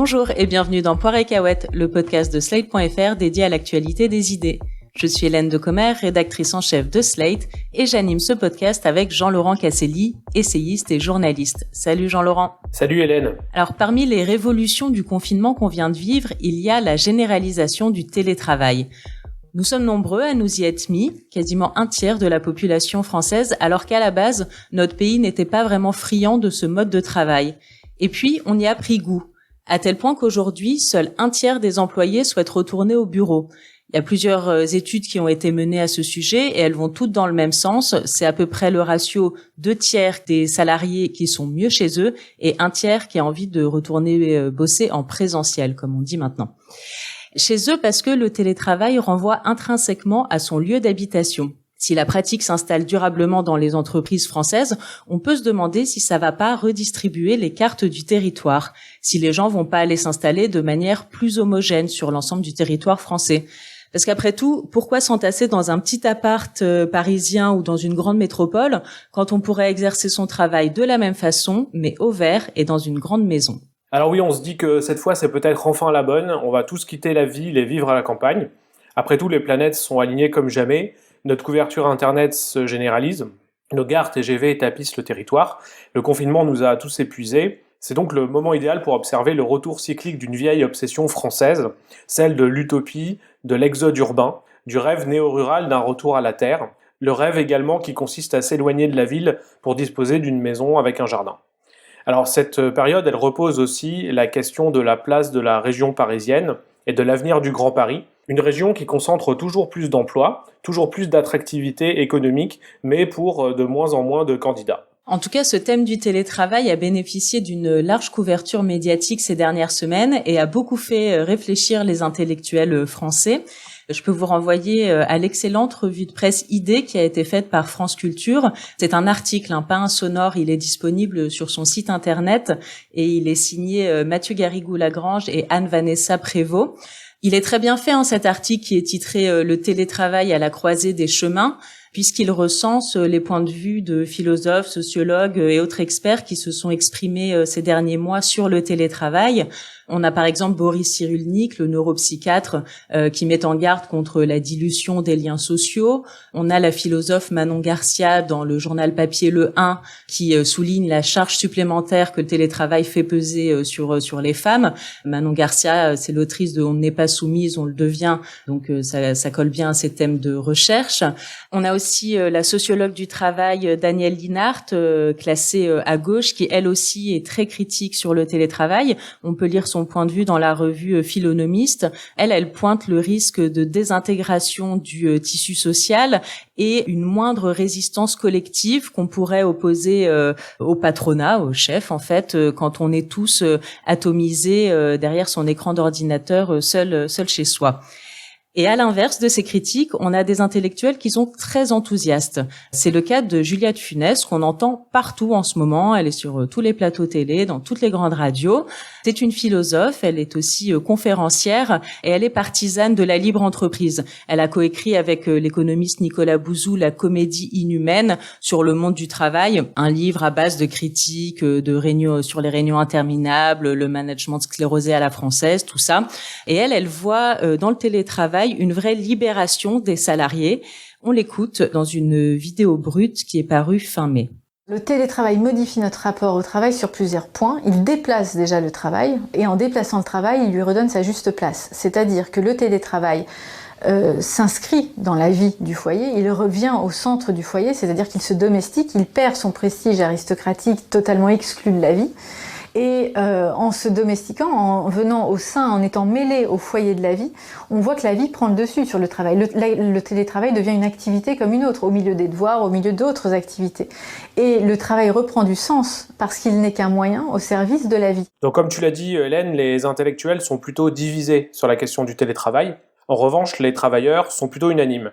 Bonjour et bienvenue dans Poire et Cahuète, le podcast de Slate.fr dédié à l'actualité des idées. Je suis Hélène Decomer, rédactrice en chef de Slate, et j'anime ce podcast avec Jean-Laurent Casselli, essayiste et journaliste. Salut Jean-Laurent. Salut Hélène. Alors parmi les révolutions du confinement qu'on vient de vivre, il y a la généralisation du télétravail. Nous sommes nombreux à nous y être mis, quasiment un tiers de la population française, alors qu'à la base, notre pays n'était pas vraiment friand de ce mode de travail. Et puis, on y a pris goût, à tel point qu'aujourd'hui, seul un tiers des employés souhaitent retourner au bureau. Il y a plusieurs études qui ont été menées à ce sujet et elles vont toutes dans le même sens. C'est à peu près le ratio 2 tiers des salariés qui sont mieux chez eux et 1 tiers qui a envie de retourner bosser en présentiel, comme on dit maintenant. Chez eux parce que le télétravail renvoie intrinsèquement à son lieu d'habitation. Si la pratique s'installe durablement dans les entreprises françaises, on peut se demander si ça va pas redistribuer les cartes du territoire, si les gens vont pas aller s'installer de manière plus homogène sur l'ensemble du territoire français. Parce qu'après tout, pourquoi s'entasser dans un petit appart parisien ou dans une grande métropole quand on pourrait exercer son travail de la même façon, mais au vert et dans une grande maison? Alors oui, on se dit que cette fois c'est peut-être enfin la bonne, on va tous quitter la ville et vivre à la campagne. Après tout, les planètes sont alignées comme jamais, notre couverture internet se généralise, nos gares TGV tapissent le territoire, le confinement nous a tous épuisés. C'est donc le moment idéal pour observer le retour cyclique d'une vieille obsession française, celle de l'utopie, de l'exode urbain, du rêve néo-rural d'un retour à la terre, le rêve également qui consiste à s'éloigner de la ville pour disposer d'une maison avec un jardin. Alors cette période, elle repose aussi la question de la place de la région parisienne et de l'avenir du Grand Paris, une région qui concentre toujours plus d'emplois, toujours plus d'attractivité économique, mais pour de moins en moins de candidats. En tout cas, ce thème du télétravail a bénéficié d'une large couverture médiatique ces dernières semaines et a beaucoup fait réfléchir les intellectuels français. Je peux vous renvoyer à l'excellente revue de presse Idées qui a été faite par France Culture. C'est un article, pas un sonore. Il est disponible sur son site internet et il est signé Mathieu Garrigou-Lagrange et Anne-Vanessa Prévost. Il est très bien fait, cet article qui est titré « Le télétravail à la croisée des chemins », puisqu'il recense les points de vue de philosophes, sociologues et autres experts qui se sont exprimés ces derniers mois sur le télétravail. On a par exemple Boris Cyrulnik, le neuropsychiatre, qui met en garde contre la dilution des liens sociaux. On a la philosophe Manon Garcia dans le journal papier Le 1 qui souligne la charge supplémentaire que le télétravail fait peser sur les femmes. Manon Garcia, c'est l'autrice de On n'est pas soumise, on le devient, donc ça colle bien à ces thèmes de recherche. On a aussi la sociologue du travail Danielle Linhart, classée à gauche, qui elle aussi est très critique sur le télétravail. On peut lire son point de vue dans la revue Philonomiste. Elle pointe le risque de désintégration du tissu social et une moindre résistance collective qu'on pourrait opposer au patronat, au chef en fait, quand on est tous atomisés derrière son écran d'ordinateur seul chez soi. Et à l'inverse de ces critiques, on a des intellectuels qui sont très enthousiastes. C'est le cas de Julia de Funès, qu'on entend partout en ce moment. Elle est sur tous les plateaux télé, dans toutes les grandes radios. C'est une philosophe, elle est aussi conférencière et elle est partisane de la libre entreprise. Elle a coécrit avec l'économiste Nicolas Bouzou La comédie inhumaine sur le monde du travail, un livre à base de critiques de réunions sur les réunions interminables, le management sclérosé à la française, tout ça. Et elle voit dans le télétravail une vraie libération des salariés. On l'écoute dans une vidéo brute qui est parue fin mai. Le télétravail modifie notre rapport au travail sur plusieurs points. Il déplace déjà le travail et en déplaçant le travail, il lui redonne sa juste place. C'est-à-dire que le télétravail s'inscrit dans la vie du foyer, il revient au centre du foyer, c'est-à-dire qu'il se domestique, il perd son prestige aristocratique totalement exclu de la vie. Et en se domestiquant, en venant au sein, en étant mêlé au foyer de la vie, on voit que la vie prend le dessus sur le travail. Le télétravail devient une activité comme une autre, au milieu des devoirs, au milieu d'autres activités. Et le travail reprend du sens parce qu'il n'est qu'un moyen au service de la vie. Donc comme tu l'as dit Hélène, les intellectuels sont plutôt divisés sur la question du télétravail. En revanche, les travailleurs sont plutôt unanimes.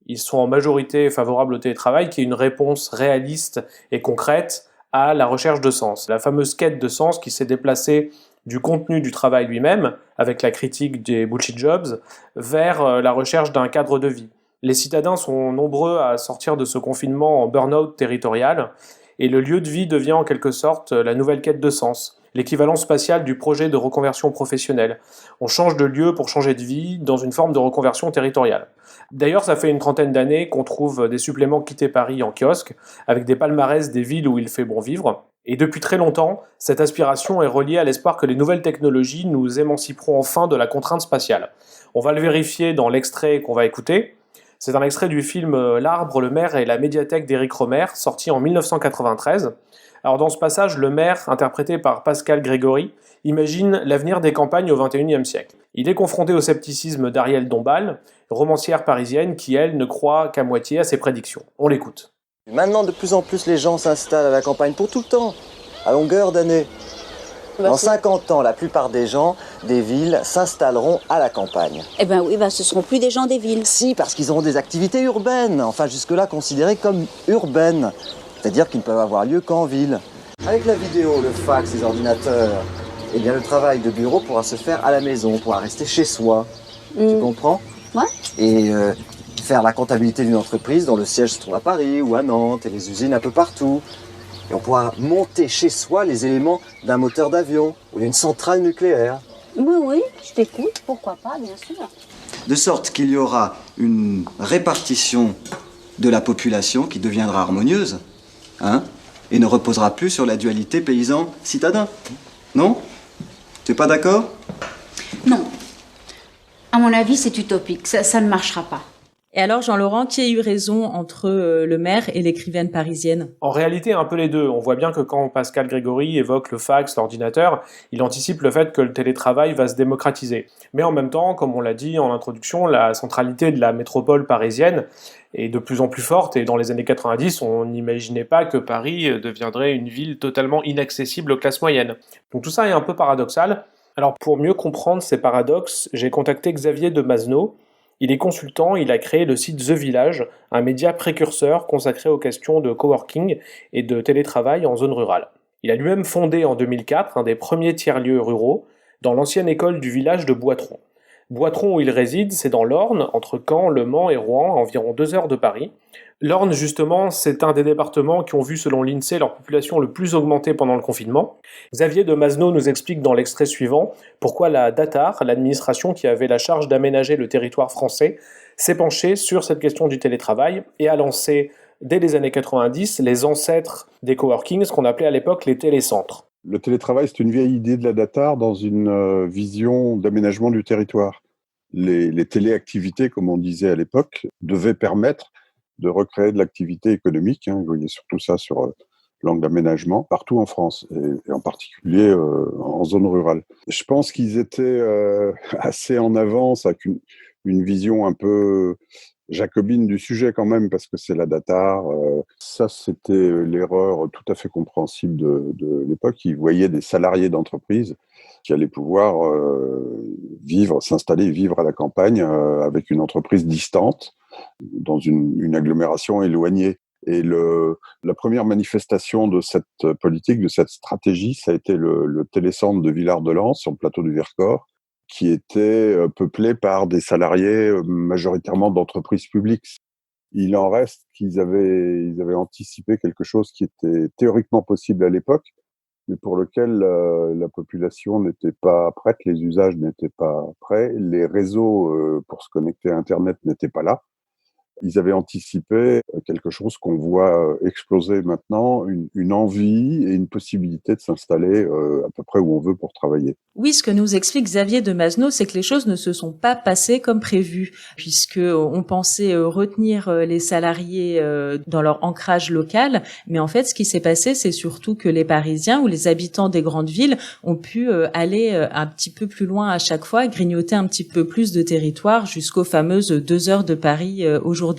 Ils sont en majorité favorables au télétravail, qui est une réponse réaliste et concrète à la recherche de sens. La fameuse quête de sens qui s'est déplacée du contenu du travail lui-même, avec la critique des bullshit jobs, vers la recherche d'un cadre de vie. Les citadins sont nombreux à sortir de ce confinement en burn-out territorial, et le lieu de vie devient en quelque sorte la nouvelle quête de sens. l'équivalent spatial du projet de reconversion professionnelle. On change de lieu pour changer de vie dans une forme de reconversion territoriale. D'ailleurs, ça fait une trentaine d'années qu'on trouve des suppléments Quitter Paris en kiosque, avec des palmarès des villes où il fait bon vivre. Et depuis très longtemps, cette aspiration est reliée à l'espoir que les nouvelles technologies nous émanciperont enfin de la contrainte spatiale. On va le vérifier dans l'extrait qu'on va écouter. C'est un extrait du film L'Arbre, le maire et la médiathèque d'Éric Rohmer, sorti en 1993. Alors dans ce passage, le maire, interprété par Pascal Grégory, imagine l'avenir des campagnes au XXIe siècle. Il est confronté au scepticisme d'Arielle Dombasle, romancière parisienne qui, elle, ne croit qu'à moitié à ses prédictions. On l'écoute. Maintenant, de plus en plus, les gens s'installent à la campagne pour tout le temps, à longueur d'année. Dans 50 ans, la plupart des gens des villes s'installeront à la campagne. Eh ben oui, ce seront plus des gens des villes. Si, parce qu'ils auront des activités urbaines, enfin jusque-là considérées comme urbaines. C'est-à-dire qu'ils ne peuvent avoir lieu qu'en ville. Avec la vidéo, le fax, les ordinateurs, eh bien le travail de bureau pourra se faire à la maison, pourra rester chez soi. Tu comprends? Ouais. Et faire la comptabilité d'une entreprise dont le siège se trouve à Paris ou à Nantes et les usines un peu partout. Et on pourra monter chez soi les éléments d'un moteur d'avion ou d'une centrale nucléaire. Oui, je t'écoute, pourquoi pas, bien sûr. De sorte qu'il y aura une répartition de la population qui deviendra harmonieuse, et ne reposera plus sur la dualité paysan-citadin. Non? Tu n'es pas d'accord? Non. À mon avis, c'est utopique, ça ne marchera pas. Et alors, Jean-Laurent, qui a eu raison entre le maire et l'écrivaine parisienne? En réalité, un peu les deux. On voit bien que quand Pascal Grégory évoque le fax, l'ordinateur, il anticipe le fait que le télétravail va se démocratiser. Mais en même temps, comme on l'a dit en introduction, la centralité de la métropole parisienne est de plus en plus forte, et dans les années 90, on n'imaginait pas que Paris deviendrait une ville totalement inaccessible aux classes moyennes. Donc tout ça est un peu paradoxal. Alors pour mieux comprendre ces paradoxes, j'ai contacté Xavier de Masneau. Il est consultant, il a créé le site The Village, un média précurseur consacré aux questions de coworking et de télétravail en zone rurale. Il a lui-même fondé en 2004 un des premiers tiers-lieux ruraux dans l'ancienne école du village de Boitron. Boitron où il réside, c'est dans l'Orne, entre Caen, Le Mans et Rouen, à environ 2 heures de Paris. L'Orne, justement, c'est un des départements qui ont vu, selon l'INSEE, leur population le plus augmenter pendant le confinement. Xavier de Masneau nous explique dans l'extrait suivant pourquoi la DATAR, l'administration qui avait la charge d'aménager le territoire français, s'est penchée sur cette question du télétravail et a lancé, dès les années 90, les ancêtres des coworkings, ce qu'on appelait à l'époque les télécentres. Le télétravail, c'est une vieille idée de la DATAR dans une vision d'aménagement du territoire. Les téléactivités, comme on disait à l'époque, devaient permettre de recréer de l'activité économique. Vous voyez surtout ça sur l'angle d'aménagement, partout en France, et en particulier en zone rurale. Je pense qu'ils étaient assez en avance avec une vision un peu jacobine du sujet quand même, parce que c'est la DATAR. Ça, c'était l'erreur tout à fait compréhensible de l'époque. Ils voyaient des salariés d'entreprise qui allaient pouvoir s'installer et vivre à la campagne avec une entreprise distante, dans une agglomération éloignée. Et la première manifestation de cette politique, de cette stratégie, ça a été le télécentre de Villard-de-Lans, sur le plateau du Vercors, qui était peuplé par des salariés majoritairement d'entreprises publiques. Il en reste qu'ils avaient anticipé quelque chose qui était théoriquement possible à l'époque, mais pour lequel la population n'était pas prête, les usages n'étaient pas prêts, les réseaux pour se connecter à Internet n'étaient pas là. Ils avaient anticipé quelque chose qu'on voit exploser maintenant, une envie et une possibilité de s'installer à peu près où on veut pour travailler. Oui, ce que nous explique Xavier de Masneau, c'est que les choses ne se sont pas passées comme prévu, puisque on pensait retenir les salariés dans leur ancrage local, mais en fait, ce qui s'est passé, c'est surtout que les Parisiens ou les habitants des grandes villes ont pu aller un petit peu plus loin à chaque fois, grignoter un petit peu plus de territoire jusqu'aux fameuses 2 heures de Paris aujourd'hui.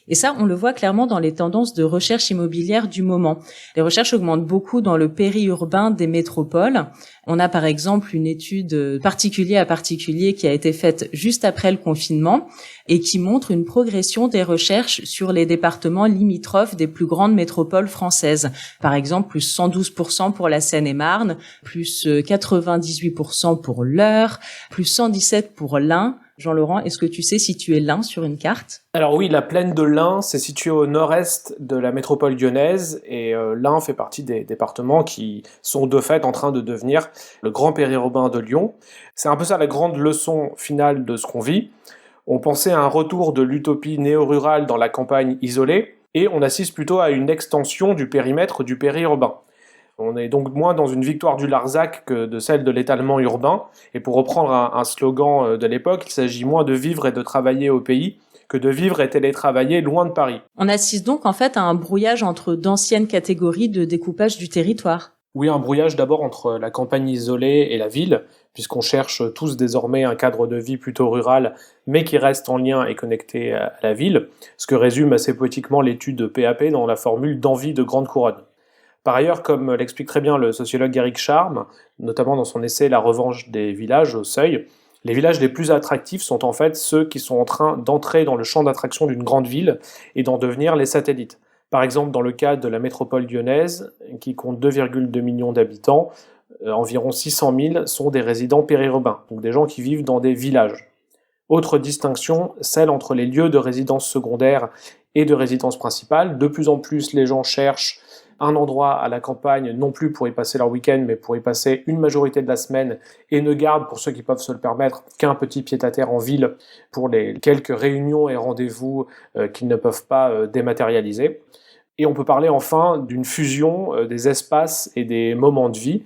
Et ça, on le voit clairement dans les tendances de recherche immobilière du moment. Les recherches augmentent beaucoup dans le périurbain des métropoles. On a par exemple une étude particulier à particulier qui a été faite juste après le confinement et qui montre une progression des recherches sur les départements limitrophes des plus grandes métropoles françaises. Par exemple, plus 112% pour la Seine-et-Marne, plus 98% pour l'Eure, plus 117% pour l'Ain, Jean-Laurent, est-ce que tu sais situer l'Ain sur une carte? Alors oui, la plaine de l'Ain, c'est situé au nord-est de la métropole lyonnaise et l'Ain fait partie des départements qui sont de fait en train de devenir le grand périurbain de Lyon. C'est un peu ça la grande leçon finale de ce qu'on vit. On pensait à un retour de l'utopie néo-rurale dans la campagne isolée et on assiste plutôt à une extension du périmètre du périurbain. On est donc moins dans une victoire du Larzac que de celle de l'étalement urbain. Et pour reprendre un slogan de l'époque, il s'agit moins de vivre et de travailler au pays que de vivre et télétravailler loin de Paris. On assiste donc en fait à un brouillage entre d'anciennes catégories de découpage du territoire. Oui, un brouillage d'abord entre la campagne isolée et la ville, puisqu'on cherche tous désormais un cadre de vie plutôt rural, mais qui reste en lien et connecté à la ville, ce que résume assez poétiquement l'étude PAP dans la formule d'envie de grande couronne. Par ailleurs, comme l'explique très bien le sociologue Éric Charme, notamment dans son essai La revanche des villages au Seuil, les villages les plus attractifs sont en fait ceux qui sont en train d'entrer dans le champ d'attraction d'une grande ville et d'en devenir les satellites. Par exemple, dans le cas de la métropole lyonnaise, qui compte 2,2 millions d'habitants, environ 600 000 sont des résidents périurbains, donc des gens qui vivent dans des villages. Autre distinction, celle entre les lieux de résidence secondaire et de résidence principale. De plus en plus, les gens cherchent un endroit à la campagne, non plus pour y passer leur week-end, mais pour y passer une majorité de la semaine, et ne gardent, pour ceux qui peuvent se le permettre, qu'un petit pied-à-terre en ville pour les quelques réunions et rendez-vous qu'ils ne peuvent pas dématérialiser. Et on peut parler enfin d'une fusion des espaces et des moments de vie,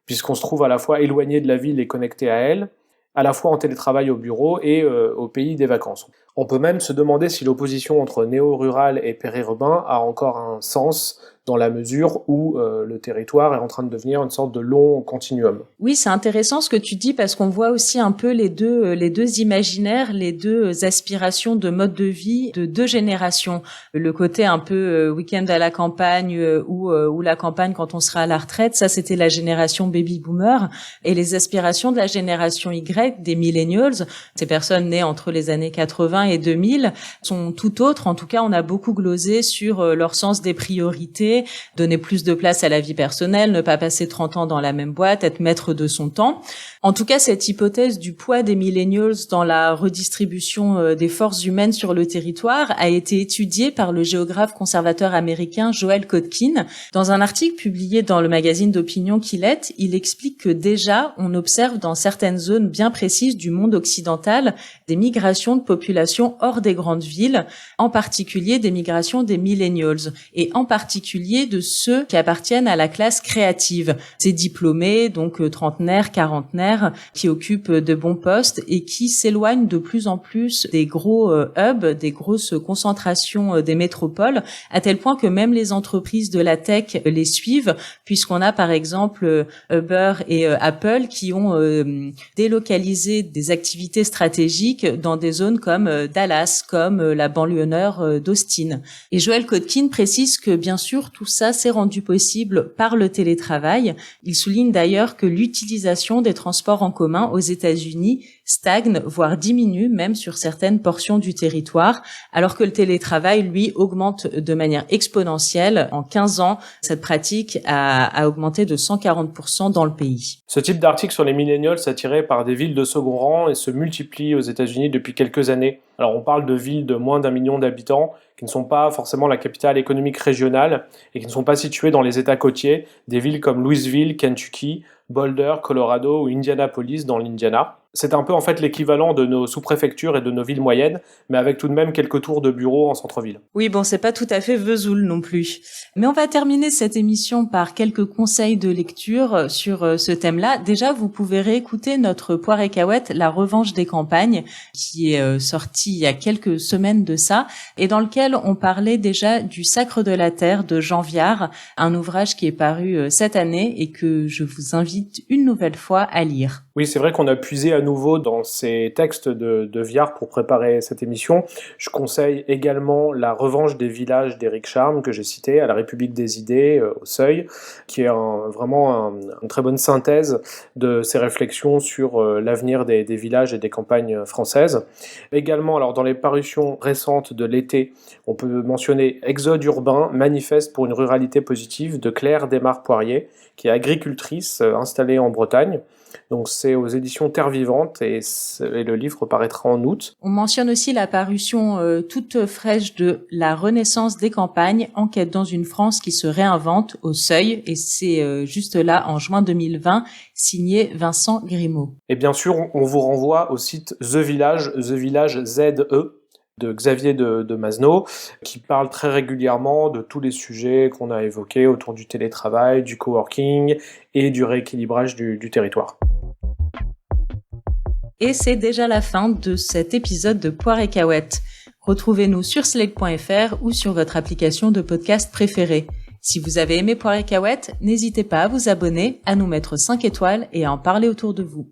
puisqu'on se trouve à la fois éloigné de la ville et connecté à elle, à la fois en télétravail au bureau et au pays des vacances. On peut même se demander si l'opposition entre néo-rural et périurbain a encore un sens dans la mesure où le territoire est en train de devenir une sorte de long continuum. Oui, c'est intéressant ce que tu dis parce qu'on voit aussi un peu les deux imaginaires, les deux aspirations de mode de vie de deux générations. Le côté un peu week-end à la campagne ou la campagne quand on sera à la retraite, ça c'était la génération baby boomer, et les aspirations de la génération Y, des millennials, ces personnes nées entre les années 80 et 2000, sont tout autres. En tout cas, on a beaucoup glosé sur leur sens des priorités, donner plus de place à la vie personnelle, ne pas passer 30 ans dans la même boîte, être maître de son temps. En tout cas, cette hypothèse du poids des millennials dans la redistribution des forces humaines sur le territoire a été étudiée par le géographe conservateur américain Joel Kotkin. Dans un article publié dans le magazine d'opinion Quillette, il explique que déjà, on observe dans certaines zones bien précises du monde occidental des migrations de populations hors des grandes villes, en particulier des migrations des millennials, et en particulier de ceux qui appartiennent à la classe créative. Ces diplômés, donc trentenaires, quarantenaires, qui occupent de bons postes et qui s'éloignent de plus en plus des gros hubs, des grosses concentrations des métropoles, à tel point que même les entreprises de la tech les suivent, puisqu'on a par exemple Uber et Apple qui ont délocalisé des activités stratégiques dans des zones comme Dallas, comme la banlieue nord d'Austin. Et Joel Kotkin précise que bien sûr tout ça s'est rendu possible par le télétravail. Il souligne d'ailleurs que l'utilisation des transports en commun aux États-Unis stagne, voire diminue même sur certaines portions du territoire, alors que le télétravail, lui, augmente de manière exponentielle. En 15 ans, cette pratique a augmenté de 140% dans le pays. Ce type d'article sur les millennials attirés par des villes de second rang et se multiplie aux États-Unis depuis quelques années. Alors on parle de villes de moins d'1 million d'habitants qui ne sont pas forcément la capitale économique régionale et qui ne sont pas situées dans les États côtiers, des villes comme Louisville, Kentucky, Boulder, Colorado ou Indianapolis dans l'Indiana. C'est un peu en fait l'équivalent de nos sous-préfectures et de nos villes moyennes, mais avec tout de même quelques tours de bureaux en centre-ville. Oui, bon, c'est pas tout à fait Vesoul non plus. Mais on va terminer cette émission par quelques conseils de lecture sur ce thème-là. Déjà, vous pouvez réécouter notre Poire et Cahuète, La revanche des campagnes, qui est sorti il y a quelques semaines de ça, et dans lequel on parlait déjà du Sacre de la Terre de Jean Viard, un ouvrage qui est paru cette année et que je vous invite une nouvelle fois à lire. Oui, c'est vrai qu'on a puisé à nouveau dans ces textes de Viard pour préparer cette émission. Je conseille également La revanche des villages d'Éric Charme, que j'ai cité, à la République des idées, au Seuil, qui est vraiment une très bonne synthèse de ses réflexions sur l'avenir des villages et des campagnes françaises. Également, alors dans les parutions récentes de l'été, on peut mentionner Exode urbain, manifeste pour une ruralité positive de Claire Desmar-Poirier, qui est agricultrice installée en Bretagne. Donc c'est aux éditions Terre Vivante et le livre paraîtra en août. On mentionne aussi la parution toute fraîche de La Renaissance des campagnes, enquête dans une France qui se réinvente au Seuil, et c'est juste là en juin 2020, signé Vincent Grimaud. Et bien sûr, on vous renvoie au site The Village ZE, de Xavier de Masneau, qui parle très régulièrement de tous les sujets qu'on a évoqués autour du télétravail, du coworking et du rééquilibrage du territoire. Et c'est déjà la fin de cet épisode de Poire et Cahuète. Retrouvez-nous sur slate.fr ou sur votre application de podcast préférée. Si vous avez aimé Poire et Cahuète, n'hésitez pas à vous abonner, à nous mettre 5 étoiles et à en parler autour de vous.